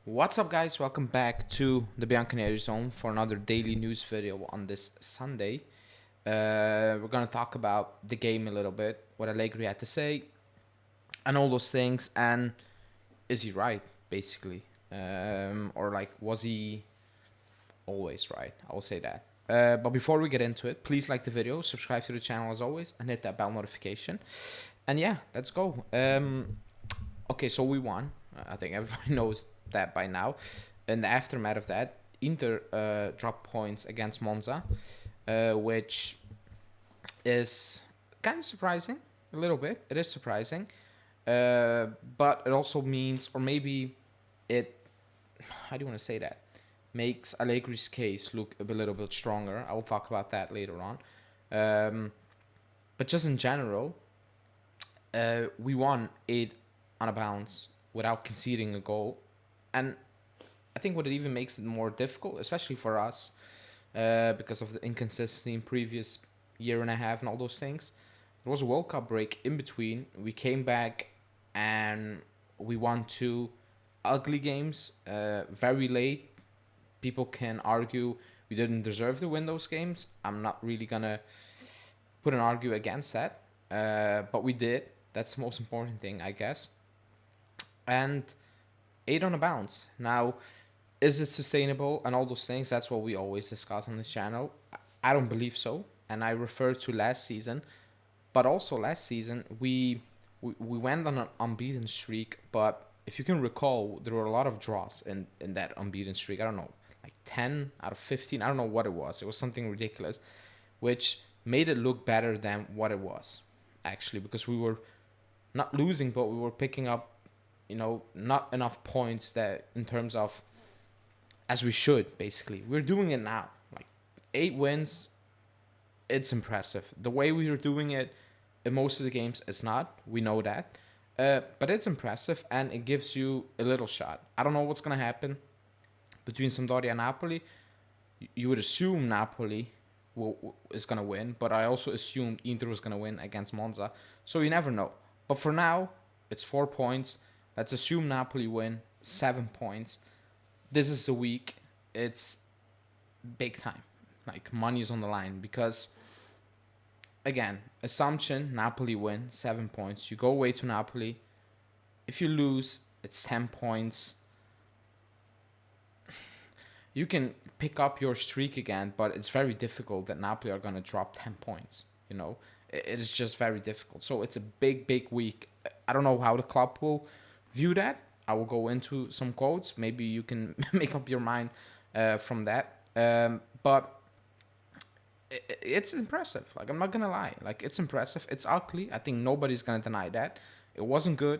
What's up, guys? Welcome back to the Bianconeri Zone for another daily news video on this Sunday. We're gonna talk about the game a little bit, what Allegri had to say, and all those things. And is he right, basically, or like was he always right? I will say that. But before we get into it, please like the video, subscribe to the channel as always, and hit that bell notification. And yeah, let's go. Okay, so we won. I think everybody knows that by now. In the aftermath of that, Inter dropped points against Monza, which is kind of surprising. A little bit. It is surprising. But it also means, or maybe it, how do you want to say that? Makes Allegri's case look a little bit stronger. I will talk about that later on. But just in general, we won 8 on a bounce without conceding a goal. And I think what it even makes it more difficult, especially for us, because of the inconsistency in previous year and a half and all those things. There was a World Cup break in between. We came back and we won 2 ugly games very late. People can argue we didn't deserve to win those games. I'm not really going to put an argue against that. But we did. That's the most important thing, I guess. And 8 on a bounce. Now, is it sustainable and all those things? That's what we always discuss on this channel. I don't believe so. And I refer to last season. But also last season, we went on an unbeaten streak. But if you can recall, there were a lot of draws in that unbeaten streak. I don't know, like 10 out of 15. I don't know what it was. It was something ridiculous, which made it look better than what it was, actually. Because we were not losing, but we were picking up, not enough points that in terms of as we should, basically. We're doing it now. Like 8 wins, it's impressive. The way we are doing it in most of the games is not. We know that. But it's impressive and it gives you a little shot. I don't know what's going to happen between Sampdoria and Napoli. You would assume Napoli is going to win, but I also assumed Inter was going to win against Monza. So you never know. But for now, it's 4 points. Let's assume Napoli win, 7 points. This is the week. It's big time. Like, money is on the line because, again, assumption, Napoli win, 7 points. You go away to Napoli. If you lose, it's 10 points. You can pick up your streak again, but it's very difficult that Napoli are going to drop 10 points, It is just very difficult. So it's a big, big week. I don't know how the club will view that. I will go into some quotes. Maybe you can make up your mind from that. But it's impressive. Like, I'm not going to lie. Like, it's impressive. It's ugly. I think nobody's going to deny that. It wasn't good.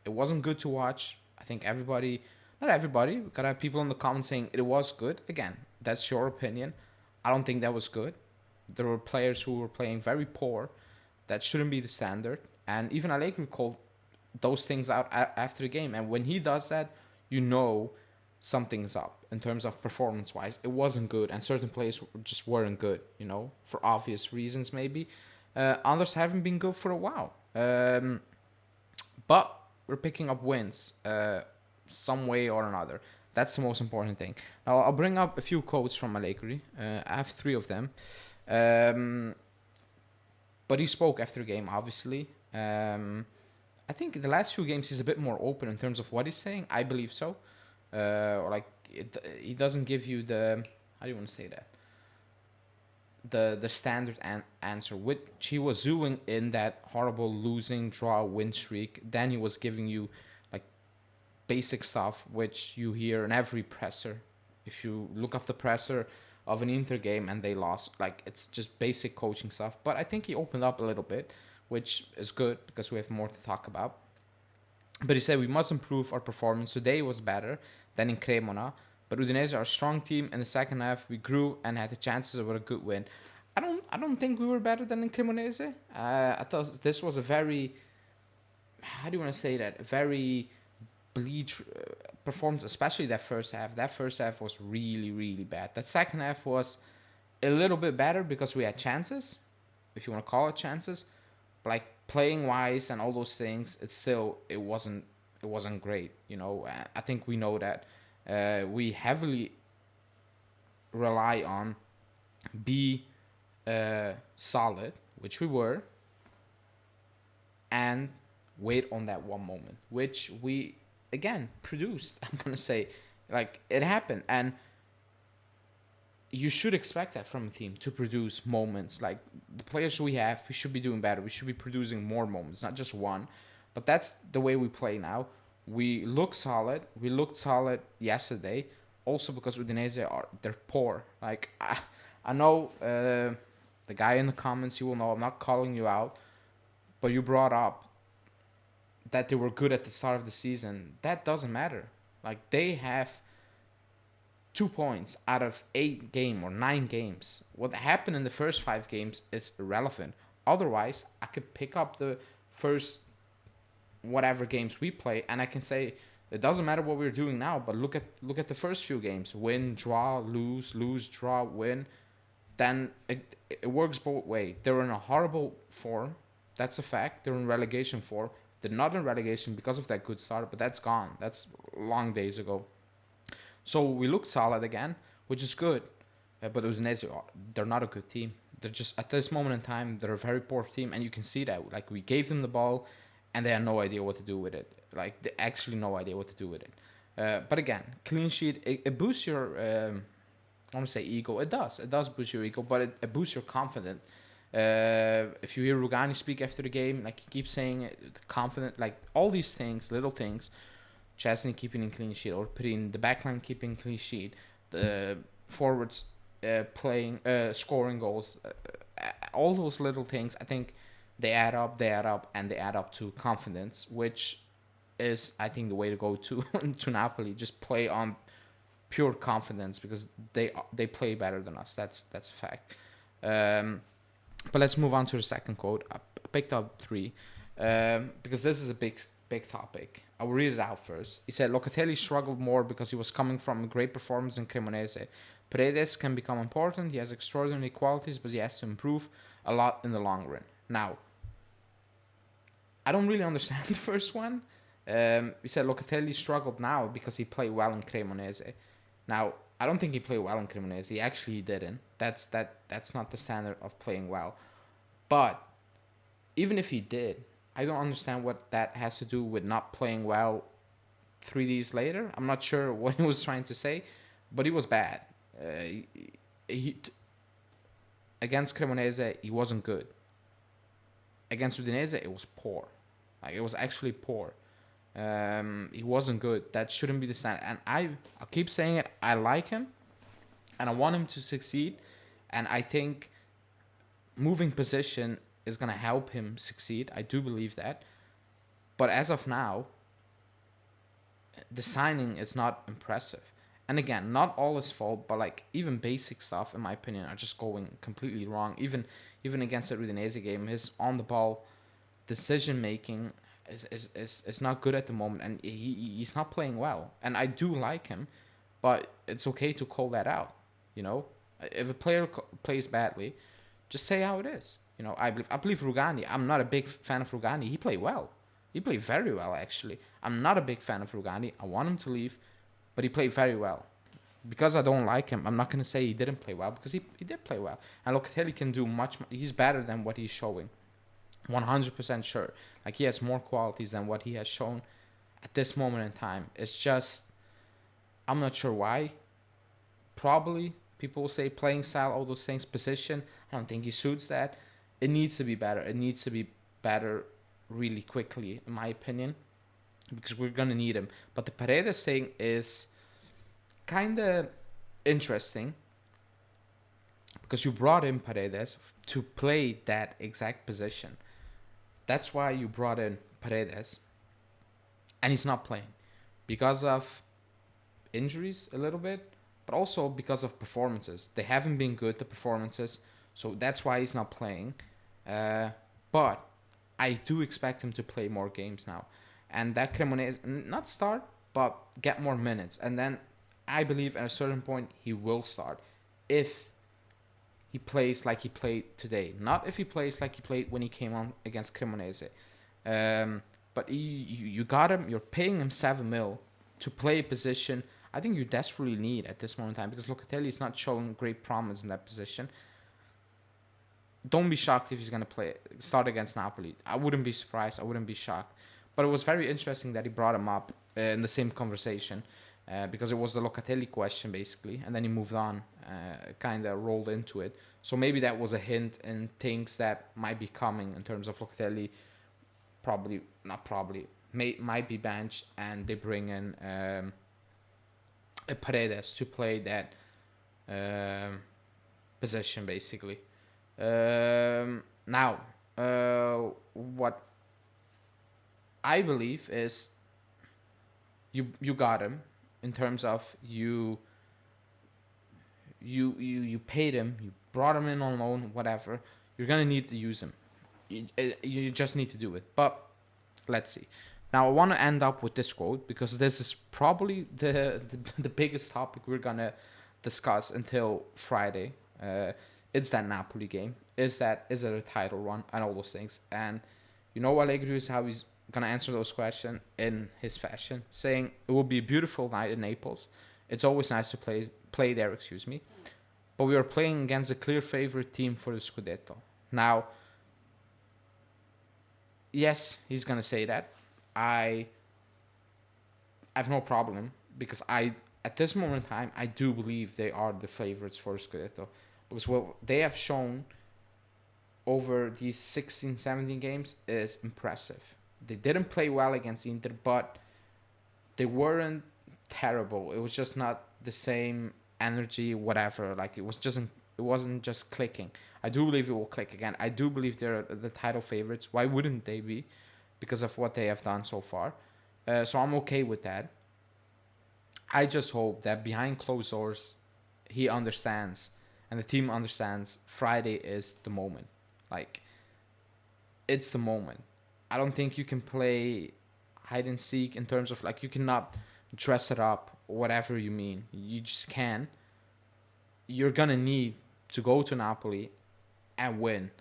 It wasn't good to watch. I think everybody, not everybody, we got to have people in the comments saying it was good. Again, that's your opinion. I don't think that was good. There were players who were playing very poor. That shouldn't be the standard. And even Allegri called those things out after the game. And when he does that, something's up in terms of performance-wise. It wasn't good. And certain players just weren't good, for obvious reasons maybe. Others haven't been good for a while. But we're picking up wins some way or another. That's the most important thing. Now, I'll bring up a few quotes from Allegri. I have 3 of them. But he spoke after the game, obviously. I think the last few games he's a bit more open in terms of what he's saying. I believe so. He doesn't give you the, how do you want to say that? The standard answer, which he was doing in that horrible losing draw win streak. Then he was giving you like basic stuff, which you hear in every presser. If you look up the presser of an Inter game and they lost, like, it's just basic coaching stuff. But I think he opened up a little bit, which is good because we have more to talk about. But he said we must improve our performance. Today was better than in Cremona, but Udinese are a strong team. In the second half, we grew and had the chances of a good win. I don't think we were better than in Cremonese. I thought this was a very, how do you want to say that? A very bleach performance, especially that first half. That first half was really, really bad. That second half was a little bit better because we had chances, if you want to call it chances. But like playing wise and all those things, it wasn't it wasn't great. I think we know that. We heavily rely on be solid, which we were, and wait on that one moment, which we again produced. I'm gonna say, like, it happened, and you should expect that from a team to produce moments. Like, the players we have, we should be doing better. We should be producing more moments, not just one. But that's the way we play now. We look solid. We looked solid yesterday, also because Udinese they're poor. Like, I know the guy in the comments, you will know I'm not calling you out, but you brought up that they were good at the start of the season. That doesn't matter. Like, they have 2 points out of 8 games or 9 games. What happened in the first 5 games is irrelevant. Otherwise, I could pick up the first whatever games we play, and I can say it doesn't matter what we're doing now. But look at the first few games: win, draw, lose, draw, win. Then it works both ways. They're in a horrible form. That's a fact. They're in relegation form. They're not in relegation because of that good start, but that's gone. That's long days ago. So we looked solid again, which is good. But Udinese, they're not a good team. They're just, at this moment in time, they're a very poor team, and you can see that. Like, we gave them the ball, and they had no idea what to do with it. Like, they actually no idea what to do with it. But again, clean sheet, it boosts your, I want to say ego. It does. It does boost your ego, but it boosts your confidence. If you hear Rugani speak after the game, like, he keeps saying confident, like, all these things, little things. Chesney keeping in clean sheet, or putting the backline keeping clean sheet, the forwards scoring goals, all those little things, I think they add up, and they add up to confidence, which is, I think, the way to go to Napoli. Just play on pure confidence, because they play better than us. That's a fact. But let's move on to the second quote. I picked up 3 because this is a big topic. I will read it out first. He said, Locatelli struggled more because he was coming from a great performance in Cremonese. Paredes can become important. He has extraordinary qualities, but he has to improve a lot in the long run. Now, I don't really understand the first one. He said Locatelli struggled now because he played well in Cremonese. Now, I don't think he played well in Cremonese. He actually didn't. That's not the standard of playing well. But even if he did, I don't understand what that has to do with not playing well 3 days later. I'm not sure what he was trying to say, but he was bad. He against Cremonese, he wasn't good. Against Udinese, it was poor. Like, it was actually poor. He wasn't good. That shouldn't be the standard. And I'll keep saying it. I like him, and I want him to succeed. And I think moving position is going to help him succeed. I do believe that. But as of now, the signing is not impressive. And again, not all his fault, but like, even basic stuff, in my opinion, are just going completely wrong. Even against the Udinese game, his on the ball decision making is not good at the moment, and he's not playing well. And I do like him, but it's okay to call that out. If a player plays badly, just say how it is. I believe Rugani. I'm not a big fan of Rugani. He played well. He played very well, actually. I'm not a big fan of Rugani. I want him to leave, but he played very well. Because I don't like him, I'm not going to say he didn't play well, because he did play well. And Locatelli can do much. He's better than what he's showing. 100% sure. Like, he has more qualities than what he has shown at this moment in time. It's just, I'm not sure why. Probably people will say playing style, all those things, position. I don't think he suits that. It needs to be better. It needs to be better really quickly, in my opinion, because we're going to need him. But the Paredes thing is kind of interesting, because you brought in Paredes to play that exact position. That's why you brought in Paredes, and he's not playing because of injuries a little bit, but also because of performances. They haven't been good, the performances, so that's why he's not playing. But I do expect him to play more games now, and that Cremonese, not start, but get more minutes. And then I believe at a certain point he will start if he plays like he played today. Not if he plays like he played when he came on against Cremonese. But you got him. You're paying him 7 mil to play a position I think you desperately need at this moment in time because Locatelli is not showing great promise in that position. Don't be shocked if he's going to start against Napoli. I wouldn't be surprised. I wouldn't be shocked. But it was very interesting that he brought him up in the same conversation because it was the Locatelli question basically, and then he moved on, kind of rolled into it. So maybe that was a hint in things that might be coming in terms of Locatelli. Probably not. Probably might be benched, and they bring in a Paredes to play that position basically. Now, what I believe is you got him in terms of you paid him, you brought him in on loan, whatever. You're gonna need to use him. You just need to do it. But let's see. Now I want to end up with this quote because this is probably the biggest topic we're gonna discuss until Friday. It's that Napoli game. Is it a title run and all those things? And you know Allegri is how he's gonna answer those questions in his fashion, saying it will be a beautiful night in Naples. It's always nice to play there, but we are playing against a clear favorite team for the Scudetto. Now, yes, he's gonna say that. I have no problem because at this moment in time I do believe they are the favorites for Scudetto because what they have shown over these 16, 17 games is impressive. They didn't play well against Inter, but they weren't terrible. It was just not the same energy, whatever. Like it wasn't just clicking. I do believe it will click again. I do believe they're the title favorites. Why wouldn't they be? Because of what they have done so far. So I'm okay with that. I just hope that behind closed doors, he understands and the team understands Friday is the moment. Like, it's the moment. I don't think you can play hide and seek in terms of, like, you cannot dress it up, whatever you mean. You just can. You're going to need to go to Napoli and win.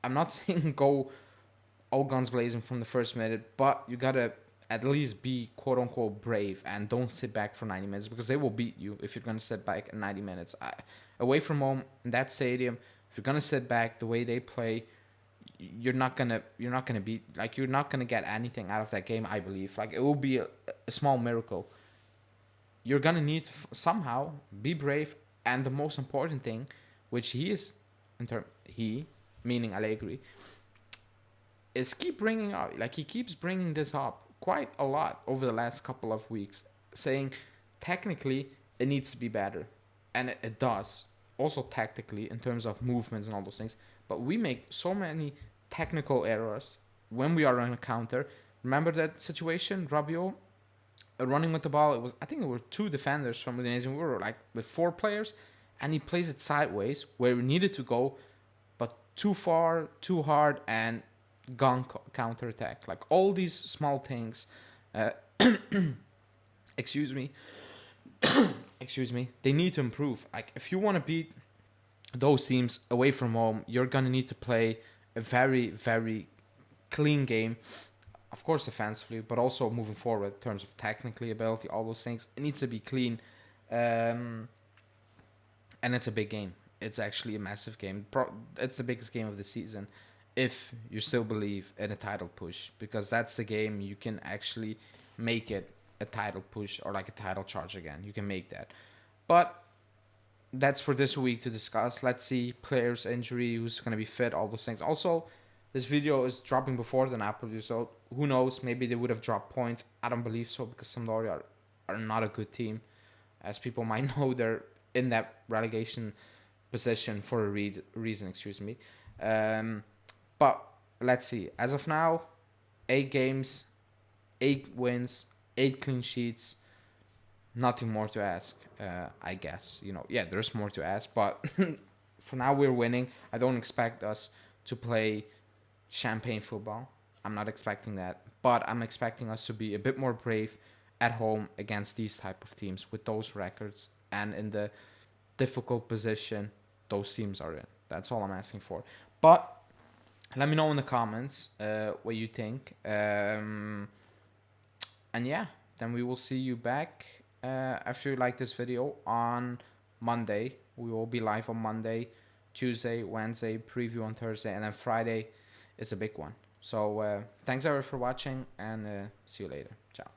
I'm not saying go all guns blazing from the first minute, but you gotta at least be quote unquote brave and don't sit back for 90 minutes because they will beat you if you're gonna sit back in 90 minutes. Away from home in that stadium, if you're gonna sit back the way they play, you're not gonna beat, like, you're not gonna get anything out of that game. I believe, like, it will be a small miracle. You're gonna need to somehow be brave, and the most important thing, which he is, he meaning Allegri, is keep bringing up, like, he keeps bringing this up quite a lot over the last couple of weeks, saying technically it needs to be better, and it does. Also tactically in terms of movements and all those things, but we make so many technical errors when we are on a counter. Remember that situation, Rabiot running with the ball? I think it were two defenders from Udinese. We were like with 4 players, and he plays it sideways where we needed to go, but too far, too hard, and gone counter attack. Like, all these small things, excuse me, they need to improve. Like, if you want to beat those teams away from home, you're gonna need to play a very, very clean game. Of course, defensively, but also moving forward in terms of technically ability, all those things. It needs to be clean, and it's a big game. It's actually a massive game. It's the biggest game of the season, if you still believe in a title push, because that's the game you can actually make it a title push or like a title charge again. You can make that. But that's for this week to discuss. Let's see, players injury, who's going to be fit, all those things. Also, this video is dropping before the Napoli, so who knows, maybe they would have dropped points. I don't believe so, because Sampdoria are not a good team. As people might know, they're in that relegation position for a reason, But let's see. As of now, 8 games, 8 wins, 8 clean sheets. Nothing more to ask, I guess. Yeah, there's more to ask, but for now we're winning. I don't expect us to play champagne football. I'm not expecting that, but I'm expecting us to be a bit more brave at home against these type of teams with those records and in the difficult position those teams are in. That's all I'm asking for. But Let me know in the comments what you think. And yeah, then we will see you back after you like this video on Monday. We will be live on Monday, Tuesday, Wednesday, preview on Thursday, and then Friday is a big one. So thanks everyone for watching, and see you later. Ciao.